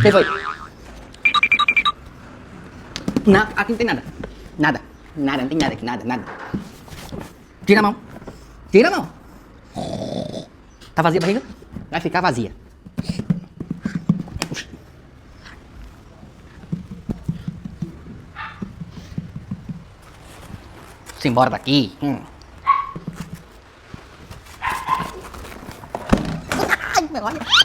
Quem foi? Não, aqui não tem nada. Nada. Nada, não tem nada aqui, nada, nada. Tira a mão. Tira a mão. Tá vazia a barriga? Vai ficar vazia. Se embora daqui. Ai, olha.